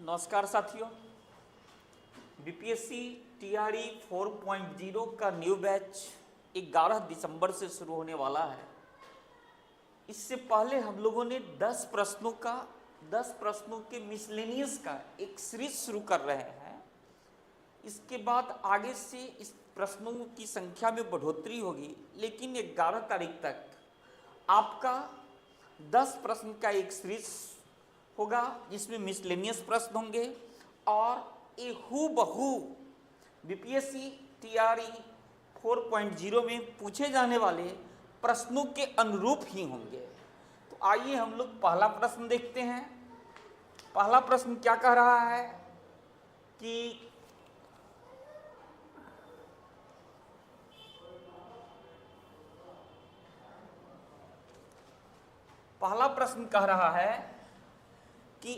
नमस्कार साथियों, BPSC TRE 4.0 का न्यू बैच 11 दिसंबर से शुरू होने वाला है। इससे पहले हम लोगों ने 10 प्रश्नों के मिसलेनियस का एक सीरीज शुरू कर रहे हैं। इसके बाद आगे से इस प्रश्नों की संख्या में बढ़ोतरी होगी, लेकिन 11 तारीख तक आपका 10 प्रश्न का एक सीरीज होगा जिसमें मिसलेनियस प्रश्न होंगे और ये हूबहू बीपीएससी टीआरई 4.0 में पूछे जाने वाले प्रश्नों के अनुरूप ही होंगे। तो आइए हम लोग पहला प्रश्न देखते हैं। पहला प्रश्न क्या कह रहा है कि कि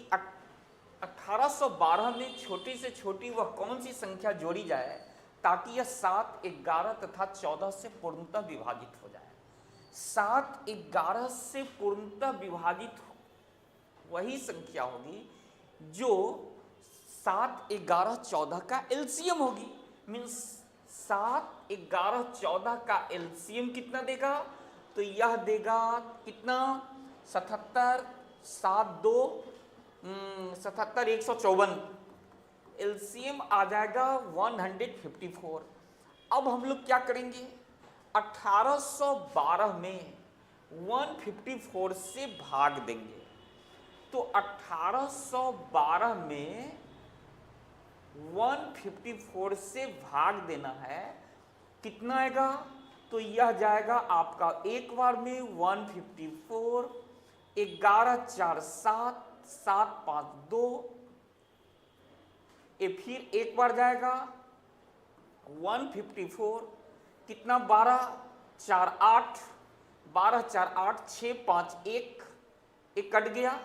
1812 में छोटी से छोटी वह कौन सी संख्या जोड़ी जाए ताकि यह 7, 11 तथा 14 से पूर्णतः विभाजित हो जाए। 7, 11 से पूर्णतः विभाजित वही संख्या होगी जो 7, 11, 14 का एलसीएम होगी। मीन्स 7, 11, 14 का एलसीएम कितना देगा? तो यह देगा कितना? 77, 77, 154। एलसीएम आ जाएगा 154। अब हम लोग क्या करेंगे? 1812 में 154 से भाग देंगे। तो 1812 में 154 से भाग देना है, कितना आएगा? तो यह जाएगा आपका एक बार में 154, 11, 4, 7, 7, 5, 2, ये फिर एक बार जाएगा 154, कितना? 12, 4, 8, 12, 4, 8, 6, 5, 1, एक कट गया।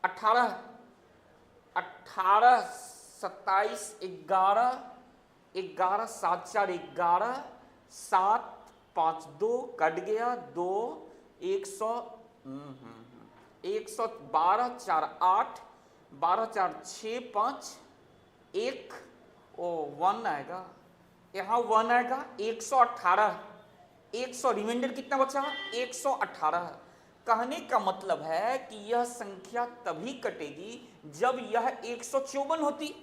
18, 27, 11, 11, 7, 4, 11, 7, 5, 2 कट गया, 2, 112, 4, 8, 12, 4, 6, 5, 1, 1 आएगा, यहाँ 1 आएगा। 118, 100 रिमाइंडर कितना बचा? 118। कहने का मतलब है कि यह संख्या तभी कटेगी जब यह 154 होती,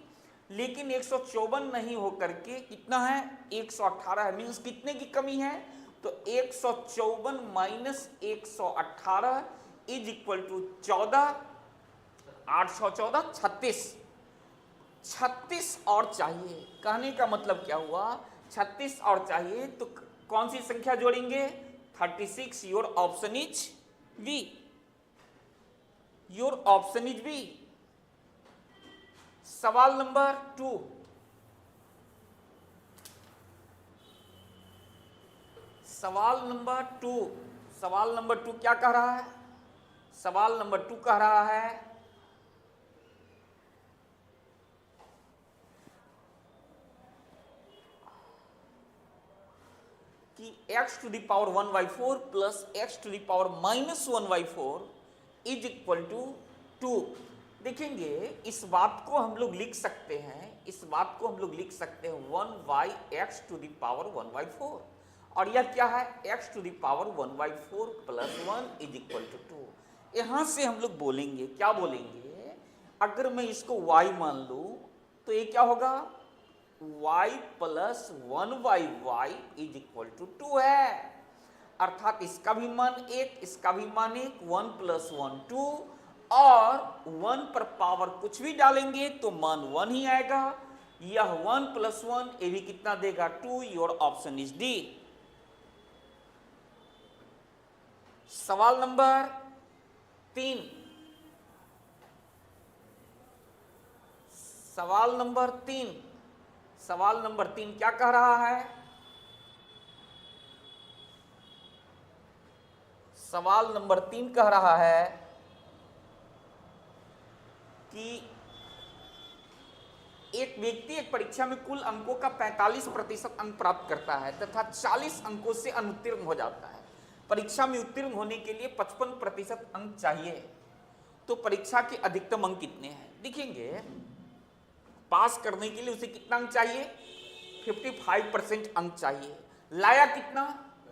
लेकिन 154 नहीं होकर के कितना है? 118 है। मीन्स कितने की कमी है? तो 154 माइनस 118 इज इक्वल टू 14, 814, 36। 36 और चाहिए। कहने का मतलब क्या हुआ? 36 और चाहिए, तो कौन सी संख्या जोड़ेंगे? 36। Your option is B. Your option is B. सवाल नंबर 2। सवाल नंबर 2 क्या कह रहा है? सवाल नंबर 2 कह रहा है कि x to the power 1/4 plus x to the power -1/4 is equal to 2। देखेंगे इस बात को हम लोग लिख सकते हैं, 1/x टू द पावर 1/4, और यह क्या है? x to the power 1/4 plus 1 is equal to 2। यहां से हम लोग बोलेंगे, क्या बोलेंगे? अगर मैं इसको y मान लूं तो ये क्या होगा? y plus 1/y is equal to 2 है। अर्थात इसका भी मान 1, इसका भी मान 1, 1 प्लस 1 2, और 1 पर पावर कुछ भी डालेंगे तो मान 1 ही आएगा। यह 1 प्लस 1, ये भी कितना देगा? 2। Your option is D. सवाल नंबर 3। सवाल नंबर 3 क्या कह रहा है? सवाल नंबर 3 कह रहा है कि एक व्यक्ति एक परीक्षा में कुल अंकों का 45% अंक प्राप्त करता है तथा 40 अंकों से अनुत्तीर्ण हो जाता है। परीक्षा में उत्तीर्ण होने के लिए 55% अंक चाहिए, तो परीक्षा के अधिकतम अंक कितने हैं? देखेंगे पास करने के लिए उसे कितना अंक चाहिए? 55% अंक चाहिए। लाया कितना?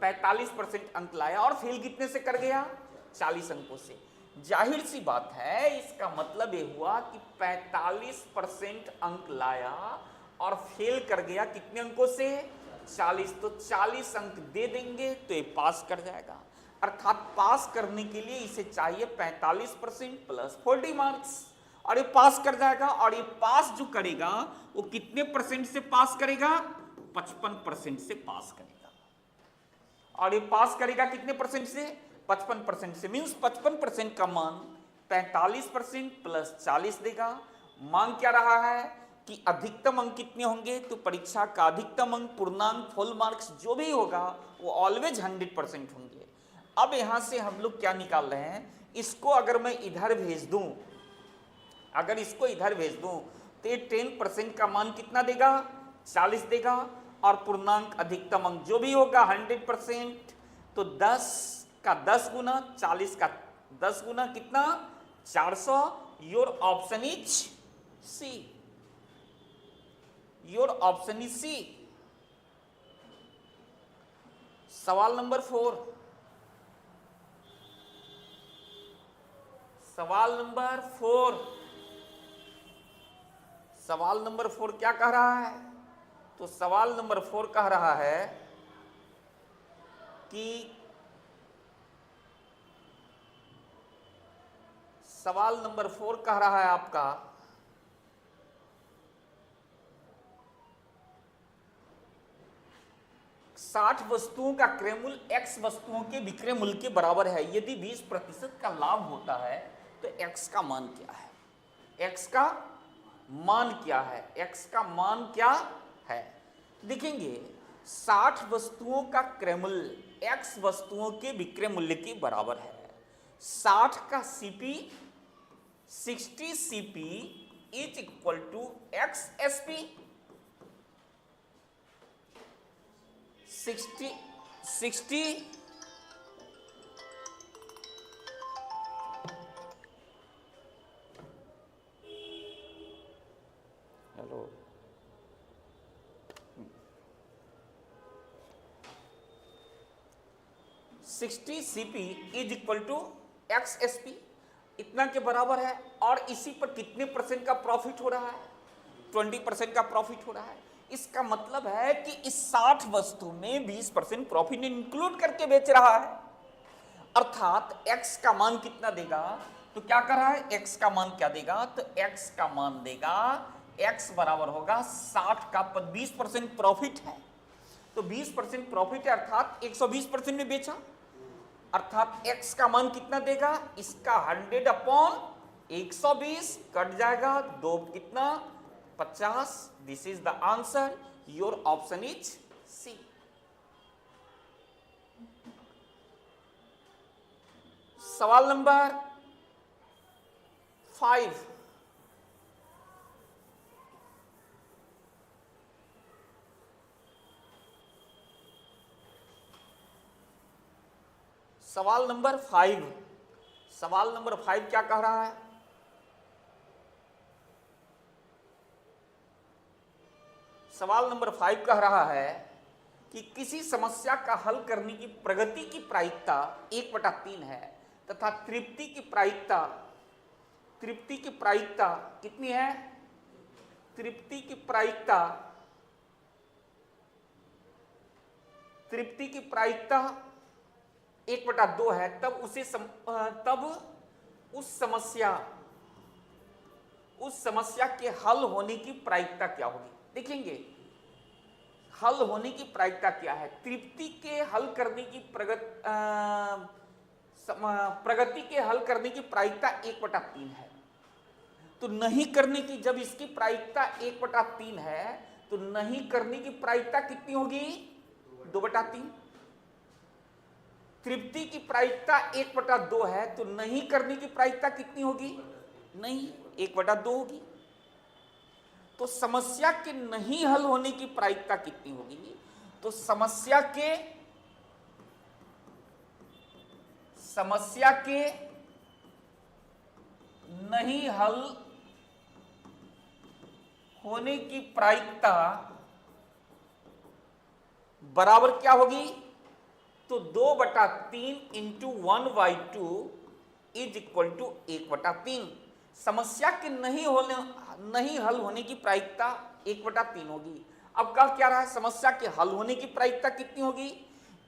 45% अंक लाया। और फेल कितने से कर गया? 40 अंकों से। जाहिर सी बात है, इसका मतलब ये हुआ कि 45% अंक लाया और फेल कर गया कितने अंकों से? 40। तो 40 अंक दे देंगे तो ये पास कर जाएगा। अर्थात पास करने के लिए इसे चाहिए 45% प्लस 40 मार्क्स, और ये पास कर जाएगा। और ये पास जो करेगा वो कितने परसेंट से पास करेगा? 55% से पास करेगा। और ये पास करेगा कितने परसेंट से? 55% से। मीन्स 55% का मान 45% प्लस 40 देगा। मांग क्या रहा है कि अधिकतम अंक कितने होंगे? तो परीक्षा का अधिकतम अंक, पूर्णांक, फुल मार्क्स जो भी होगा वो ऑलवेज 100% होंगे। अब यहां से हम लोग क्या निकाल रहे हैं? इसको अगर मैं इधर भेज दूं, अगर इसको इधर भेज दूं तो ये 10% का मान कितना देगा? 40 देगा। और पूर्णांक अधिकतम अंक जो भी होगा 100%, तो 10 का 10 गुना, 40 का 10 गुना कितना? 400। Your option is C. Your option is C. सवाल नंबर 4। सवाल नंबर 4। सवाल नंबर 4 क्या कह रहा है? तो सवाल नंबर 4 कह रहा है कि सवाल नंबर 4 कह रहा है आपका साठ वस्तुओं का क्रय मूल्य x वस्तुओं के विक्रय मूल्य के बराबर है। यदि 20% का लाभ होता है तो x का मान क्या है? x का मान क्या है? x का मान क्या है? देखेंगे 60 वस्तुओं का क्रय मूल्य x वस्तुओं के विक्रय मूल्य के बराबर है। 60 का CP 60 CP is equal to x SP। 60 hello 60 CP is equal to x SP, इतना के बराबर है। और इसी पर कितने परसेंट का प्रॉफिट हो रहा है? 20% का प्रॉफिट हो रहा है। इसका मतलब है कि इस 60 वस्तु में 20% प्रॉफिट इंक्लूड करके बेच रहा है। अर्थात x का मान कितना देगा? तो क्या कर रहा है? x का मान क्या देगा? तो x का मान देगा, x बराबर होगा 60 का 20% प्रॉफिट है, तो 20% प्रॉफिट है अर्थात 120% में बेचा। अर्थात x का मान कितना देगा? इसका 100/120 कट जाएगा, दो कितना? 50। This is the answer. Your option is C. सवाल नंबर 5। सवाल नंबर 5। सवाल नंबर 5 क्या कह रहा है? सवाल नंबर 5 कह रहा है कि किसी समस्या का हल करने की प्रगति की प्रायिकता 1/3 है तथा तृप्ति की प्रायिकता कितनी है? तृप्ति की प्रायिकता 1/2 है। तब उस समस्या के हल होने की प्रायिकता क्या होगी? देखेंगे हल होने की प्रायिकता क्या है? तृप्ति के हल करने की प्रगति के हल करने की प्रायिकता 1/3 है। तो नहीं करने की, जब इसकी प्रायिकता 1/3 है तो नहीं करने की प्रायिकता कितनी होगी? 2/3। तृप्ति की प्रायिकता 1/2 है तो नहीं करने की प्रायिकता कितनी होगी? नहीं, 1/2 होगी। तो समस्या के नहीं हल होने की प्रायिकता कितनी होगी? तो समस्या के नहीं हल होने की प्रायिकता बराबर क्या होगी? तो 2/3 इंटू 1/2 इज इक्वल टू 1/3। समस्या के नहीं हल होने की प्रायिकता 1/3 होगी। अब कह क्या रहा है, समस्या के हल होने की प्रायिकता कितनी होगी?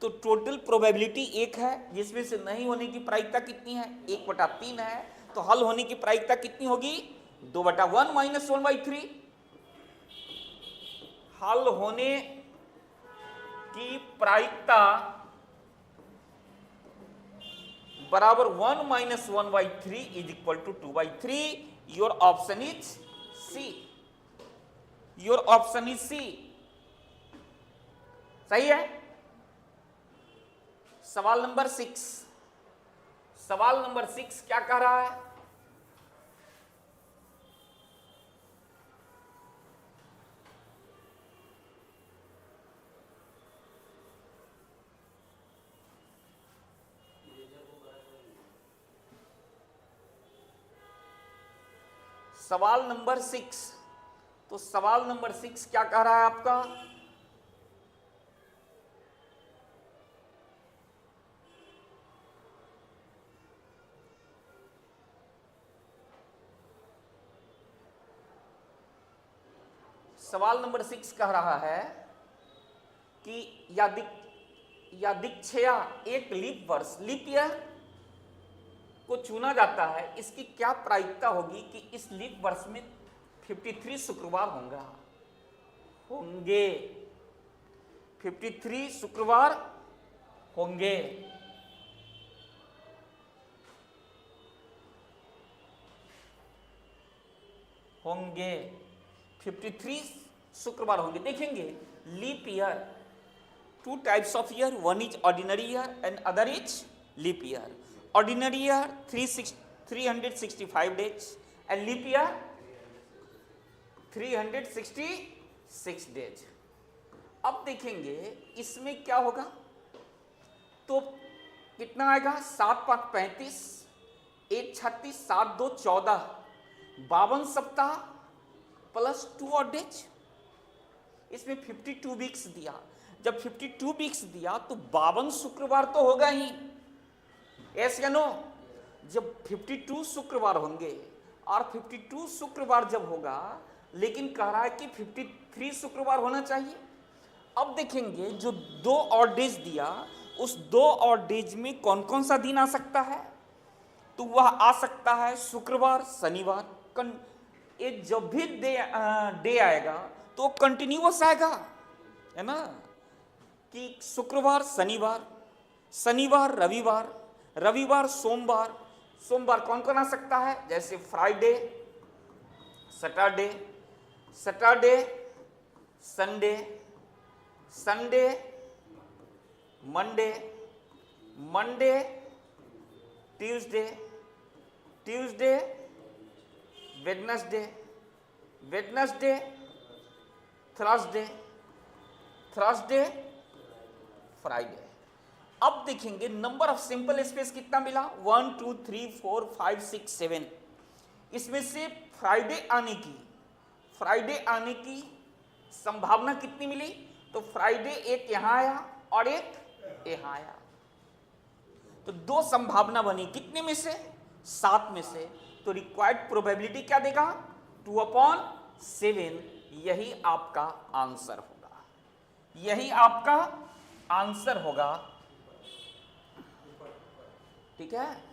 तो टोटल प्रोबेबिलिटी 1 है, जिसमें से नहीं होने की प्रायिकता कितनी है? 1/3 है। तो हल होने की प्रायिकता कितनी होगी? 2/1 माइनस 1/3। हल होने की प्रायिकता बराबर 1 minus 1/3 is equal to 2/3। Your option is C. Your option is C. सही है। सवाल नंबर 6। सवाल नंबर 6 क्या कह रहा है? सवाल नंबर 6। तो सवाल नंबर 6 क्या कह रहा है आपका? सवाल नंबर 6 कह रहा है कि यादृच्छया एक लीप वर्ष, लीप ईयर को चुना जाता है, इसकी क्या प्रायिकता होगी कि इस लीप वर्ष में 53 शुक्रवार होंगे 53 शुक्रवार होंगे। होंगे 53 शुक्रवार होंगे। देखेंगे leap year, two types of year, one is ordinary year and other is leap year. Ordinary year 365 days and leap year 366 days. अब देखेंगे इसमें क्या होगा, तो कितना आएगा? 7 5 35, 1 36, 7 2 14, 52 सप्ताह प्लस 2 और डेज। इसमें 52 वीक्स दिया। जब 52 वीक्स दिया तो 52 शुक्रवार तो होगा ही, यस या नो? जब 52 शुक्रवार होंगे और 52 शुक्रवार जब होगा, लेकिन कह रहा है कि 53 शुक्रवार होना चाहिए। अब देखेंगे जो 2 और डेज दिया, उस 2 और डेज में कौन कौन सा दिन आ सकता है? तो वह आ सकता है शुक्रवार, शनिवार। ये जब भी डे आएगा तो कंटिन्यूअस आएगा, है ना? कि शुक्रवार शनिवार, शनिवार रविवार, रविवार सोमवार, सोमवार कौन कौन आ सकता है? जैसे Friday, Saturday, Saturday Sunday, Sunday Monday, Monday Tuesday, Tuesday Wednesday, Wednesday Thursday, Thursday Friday. अब देखेंगे नंबर ऑफ सिंपल स्पेस कितना मिला? 1 2 3 4 5 6 7। इसमें से फ्राइडे आने की संभावना कितनी मिली? तो फ्राइडे एक यहां आया और एक यहां आया, तो 2 संभावना बनी। कितने में से? 7 में से। तो रिक्वायर्ड प्रोबेबिलिटी क्या देगा? 2/7। यही आपका आंसर होगा, यही आपका आंसर होगा। ठीक है।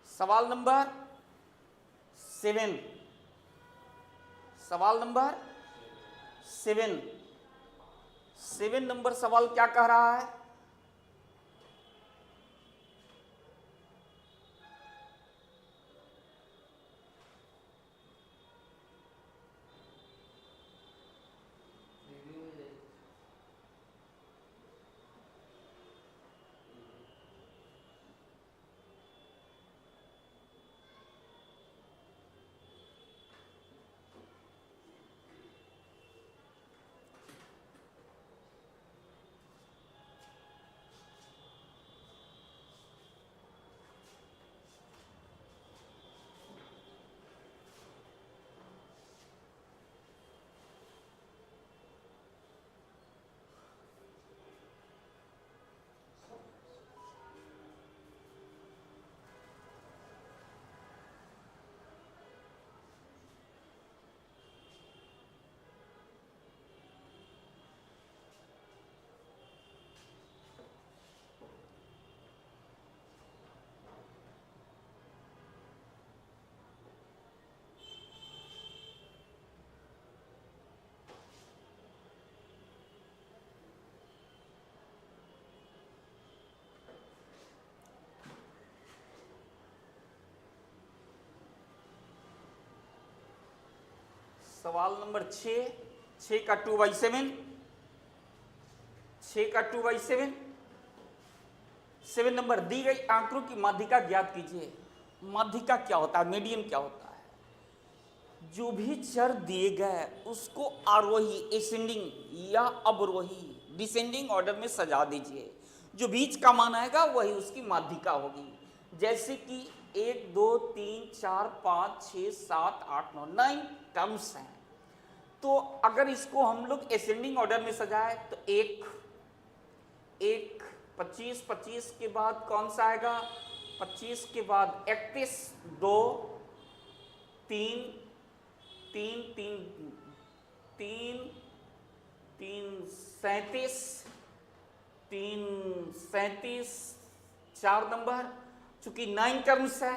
सवाल नंबर 7, सवाल नंबर 7, 7 नंबर सवाल क्या कह रहा है? सवाल नंबर 6, 6 का 2/7, 6 का 2/7। 7 नंबर, दी गई आंकड़ों की माध्यिका ज्ञात कीजिए। माध्यिका क्या होता है, मीडियन क्या होता है? जो भी चर दिए गए उसको आरोही एसेंडिंग या अवरोही डिसेंडिंग ऑर्डर में सजा दीजिए। जो बीच का मान आएगा वही उसकी माध्यिका होगी। जैसे कि 1 2 3 4 5 6 7 8 9 9 टर्म्स हैं, तो अगर इसको हम लोग एसेंडिंग ऑर्डर में सजाए तो 1 1 25 25 के बाद कौन सा आएगा, 25 के बाद 31 2 3 3 3 3 3 37 3 37 4 नंबर। चूंकि 9 टर्म्स है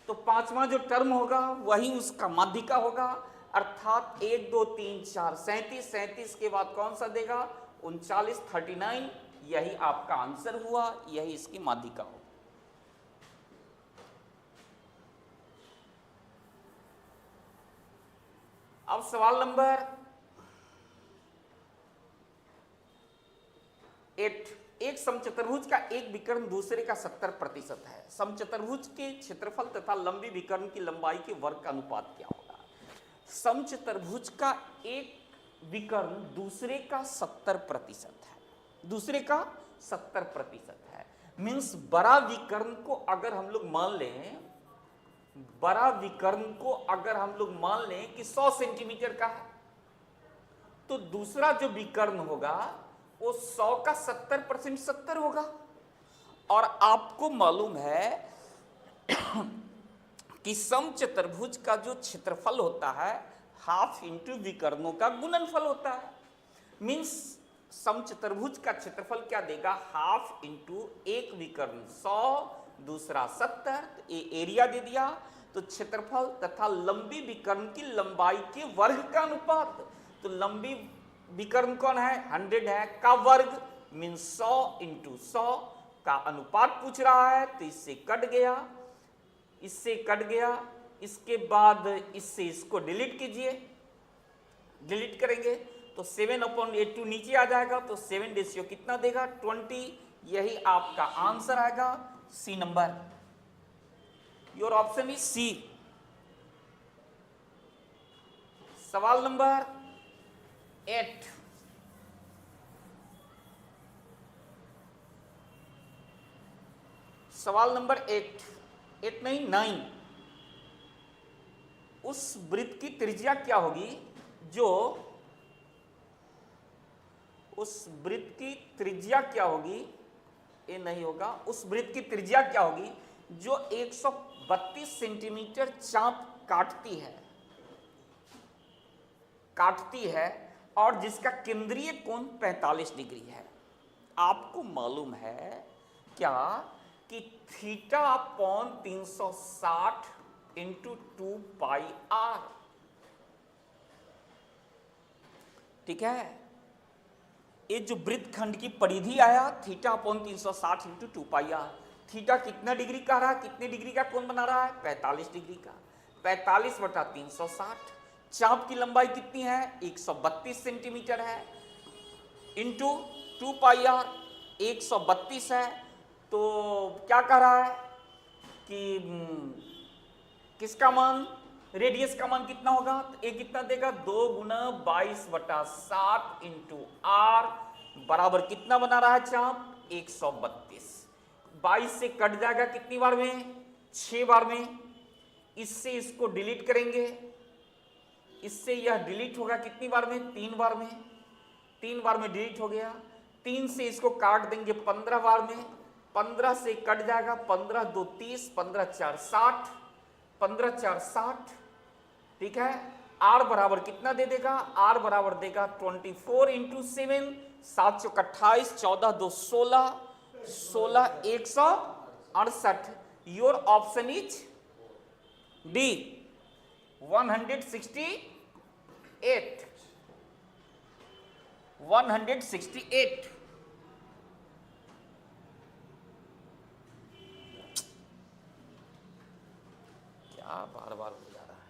तो पांचवा जो टर्म होगा वही उसका माध्यिका होगा, अर्थात 1 2 3 4 37 37 के बाद कौन सा देगा, 39 39। यही आपका आंसर हुआ, यही इसकी माध्यिका होगी। अब सवाल नंबर 8, एक समचतुर्भुज का एक विकर्ण दूसरे का 70% है। समचतुर्भुज के क्षेत्रफल तथा लंबी विकर्ण की लंबाई के वर्ग का अनुपात क्या होगा? समचतुर्भुज का एक विकर्ण दूसरे का 70% है, दूसरे का 70% है। मीन्स बड़ा विकर्ण को अगर हम लोग मान लें, बड़ा विकर्ण को अगर हम लोग मान लें कि 100 सेंटीमीटर का है, तो दूसरा जो विकर्ण होगा वो 100 का 70% 70 होगा। और आपको मालूम है कि समचतुर्भुज का जो क्षेत्रफल होता है हाफ इंटू विकर्णों का गुणनफल होता है। मीन्स समचतुर्भुज का क्षेत्रफल क्या देगा, हाफ इंटू एक विकर्ण 100 दूसरा 70, तो ये एरिया दे दिया। तो क्षेत्रफल तथा लंबी विकर्ण की लंबाई के वर्ग का अनुपात, तो लंबी विकर्ण कौन है, 100 है, का वर्ग मीन्स 100 इंटू 100 का अनुपात पूछ रहा है, तो इससे कट गया, इससे कट गया। इसके बाद इससे इसको डिलीट कीजिए, डिलीट करेंगे तो 7/82 नीचे आ जाएगा, तो 7 रेशियो कितना देगा, 20। यही आपका आंसर आएगा, C number. Your option is C. सवाल नंबर 8, सवाल नंबर 8 नहीं 9। उस वृत्त की त्रिज्या क्या होगी जो, उस वृत्त की त्रिज्या क्या होगी, ये नहीं होगा, उस वृत्त की त्रिज्या क्या होगी जो 132 सेंटीमीटर चाप काटती है, काटती है और जिसका केंद्रीय कोण 45 डिग्री है। आपको मालूम है क्या कि थीटा अपॉन 360 इंटू 2πr, ठीक है। ये जो वृत्तखंड की परिधि आया theta upon 360 into 2πr, theta कितना डिग्री का रहा, कितने डिग्री का कोण बना रहा है, 45 डिग्री का। 45 बटा 360, चाप की लंबाई कितनी है, 132 सेंटीमीटर है, इंटू 2πr 132 है। तो क्या कह रहा है कि किसका मान, रेडियस का मान कितना होगा, तो ये कितना देगा, 2 गुना 22/7 इंटू आर बराबर कितना बना रहा है चाप, 132। 22 से कट जाएगा कितनी बार में, 6 बार में। इससे इसको डिलीट करेंगे, इससे यह डिलीट होगा कितनी बार में, 3 बार में। 3 बार में डिलीट हो गया। 3 से इसको काट देंगे 15 बार में। 15 से कट जाएगा, 15 2 30, 15 4 60, 15 4 60, ठीक है। आर बराबर कितना दे देगा, आर बराबर देगा 24 into 7, 7 Chowk 28, 14 2 16, 16 168। Your option is D 168, 168। क्या बार बार हो जा रहा है।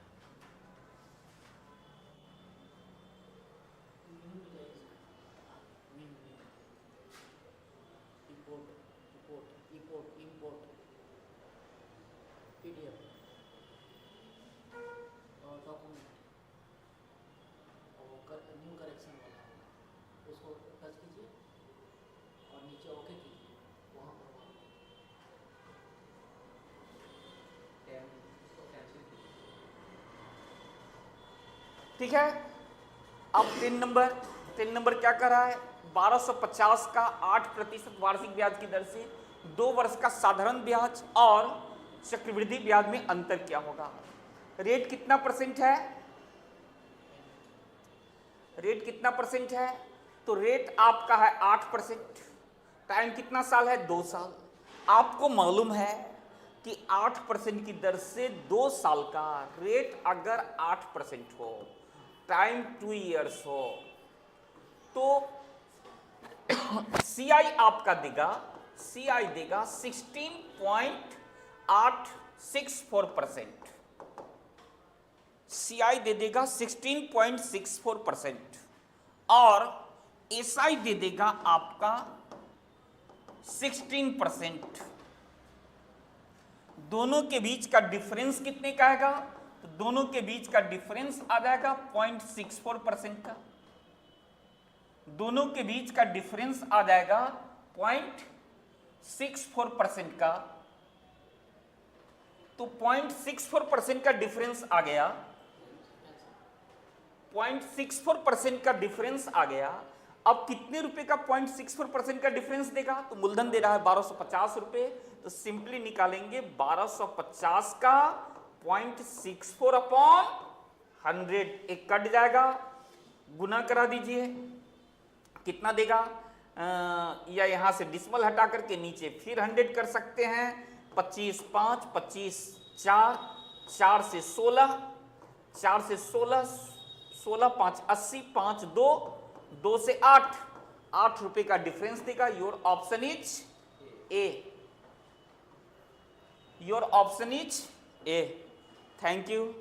ठीक है। अब 3 नंबर क्या कर रहा है, 1250 का 8% वार्षिक ब्याज की दर से 2 वर्ष का साधारण ब्याज और चक्रवृद्धि ब्याज में अंतर क्या होगा। रेट कितना परसेंट है, रेट कितना परसेंट है, तो रेट आपका है 8%। टाइम कितना साल है, 2 साल। आपको मालूम है कि 8% की दर से 2 साल का रेट अगर 8% हो, टाइम 2 इयर्स हो, तो CI आपका देगा, CI देगा 16.864%। CI दे देगा 16.64% और SI दे देगा आपका 16%। दोनों के बीच का डिफरेंस कितने का आएगा, तो दोनों के बीच का डिफरेंस आ जाएगा 0.64% का। दोनों के बीच का डिफरेंस आ जाएगा 0.64% का। तो 0.64% का डिफरेंस आ गया, 0.64% का डिफरेंस आ गया। अब कितने रुपए का 0.64% का डिफरेंस देगा, तो मूलधन दे रहा है 1250 रुपए, तो सिंपली निकालेंगे 1250 का 0.64 अपॉन 100, एक कट जाएगा, गुना करा दीजिए, कितना देगा, या यहां से डिसिमल हटा करके नीचे फिर 100 कर सकते हैं। 25 5 25 4 4 से 16 4 से 16 16 5 80 5 2 2 से 8 8 रुपए का डिफरेंस देगा। Your option is a, your option is a. Thank you.